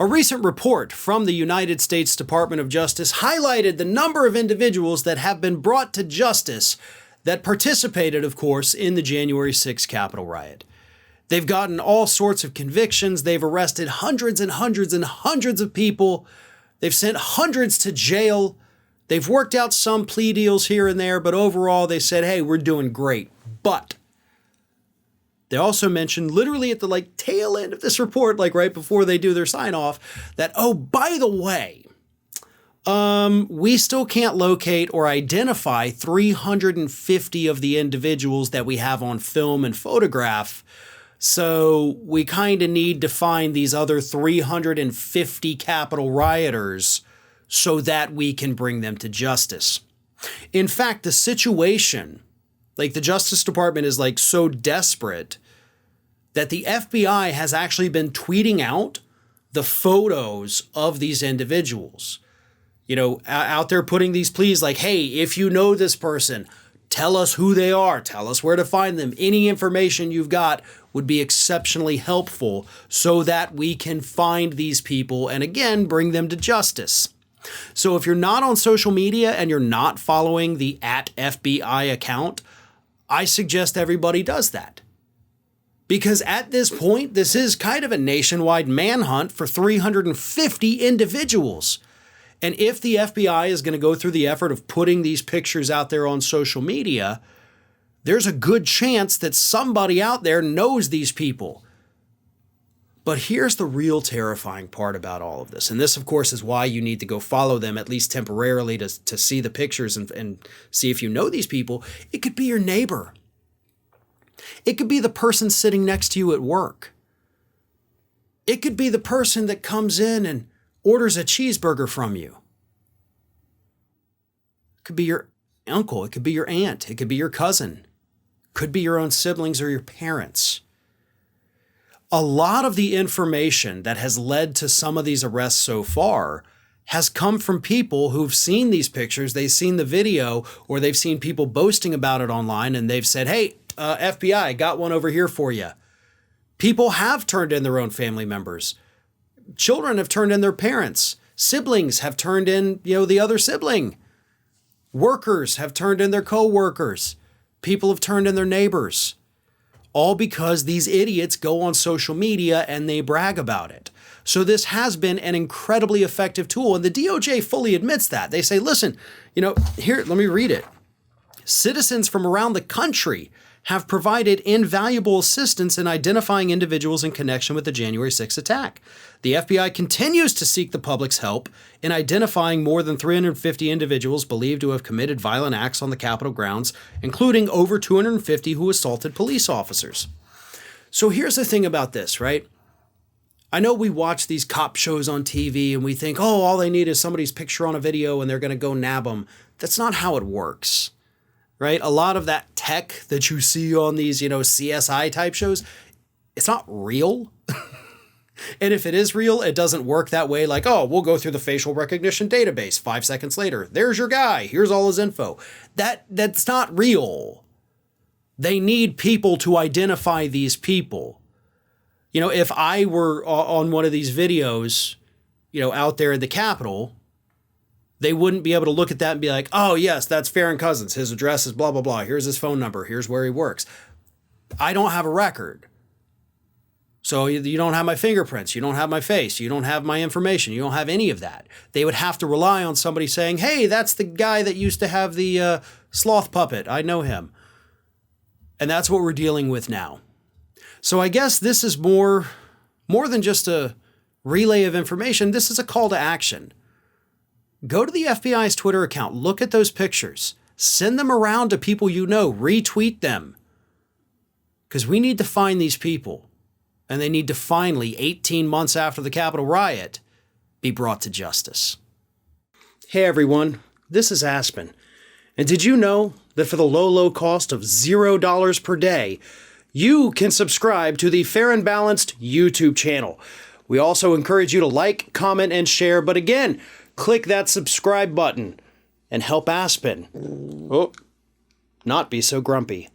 A recent report from the United States Department of Justice highlighted the number of individuals that have been brought to justice that participated, of course, in the January 6th Capitol riot. They've gotten all sorts of convictions. They've arrested hundreds and hundreds and hundreds of people. They've sent hundreds to jail. They've worked out some plea deals here and there, but overall they said, hey, we're doing great. But they also mentioned literally at the tail end of this report, right before they do their sign off, that, oh, by the way, we still can't locate or identify 350 of the individuals that we have on film and photograph. So we kind of need to find these other 350 Capitol rioters so that we can bring them to justice. In fact, the situation, the Justice Department is so desperate that the FBI has actually been tweeting out the photos of these individuals. Out there putting these pleas hey, if you know this person, tell us who they are, tell us where to find them. Any information you've got would be exceptionally helpful so that we can find these people and again, bring them to justice. So if you're not on social media and you're not following the @FBI account, I suggest everybody does that. Because at this point, this is kind of a nationwide manhunt for 350 individuals. And if the FBI is going to go through the effort of putting these pictures out there on social media, there's a good chance that somebody out there knows these people. But here's the real terrifying part about all of this. And this, of course, is why you need to go follow them, at least temporarily, to see the pictures and see if you know these people. It could be your neighbor. It could be the person sitting next to you at work. It could be the person that comes in and orders a cheeseburger from you. It could be your uncle. It could be your aunt. It could be your cousin. It could be your own siblings or your parents. A lot of the information that has led to some of these arrests so far has come from people who've seen these pictures, they've seen the video, or they've seen people boasting about it online, and they've said, hey, FBI, got one over here for you. People have turned in their own family members. Children have turned in their parents. Siblings have turned in, the other sibling. Workers have turned in their co-workers. People have turned in their neighbors. All because these idiots go on social media and they brag about it. So this has been an incredibly effective tool. And the DOJ fully admits that. They say, listen, here, let me read it. Citizens from around the country have provided invaluable assistance in identifying individuals in connection with the January 6th attack. The FBI continues to seek the public's help in identifying more than 350 individuals believed to have committed violent acts on the Capitol grounds, including over 250 who assaulted police officers. So here's the thing about this, right? I know we watch these cop shows on TV and we think, oh, all they need is somebody's picture on a video and they're going to go nab them. That's not how it works. Right? A lot of that tech that you see on these, CSI type shows, it's not real. And if it is real, it doesn't work that way. Oh, we'll go through the facial recognition database. 5 seconds later, there's your guy. Here's all his info. That's not real. They need people to identify these people. If I were on one of these videos, out there at the Capitol, they wouldn't be able to look at that and be like, oh, yes, that's Farron Cousins. His address is blah, blah, blah. Here's his phone number. Here's where he works. I don't have a record. So you don't have my fingerprints. You don't have my face. You don't have my information. You don't have any of that. They would have to rely on somebody saying, hey, that's the guy that used to have the sloth puppet. I know him. And that's what we're dealing with now. So I guess this is more than just a relay of information. This is a call to action. Go to the FBI's Twitter account, look at those pictures, send them around to people retweet them. Because we need to find these people, and they need to finally, 18 months after the Capitol riot, be brought to justice. Hey everyone, this is Aspen. And did you know that for the low cost of $0 per day, you can subscribe to the Fair and Balanced YouTube channel. We also encourage you to like, comment, and share, but again, click that subscribe button and help Aspen not be so grumpy.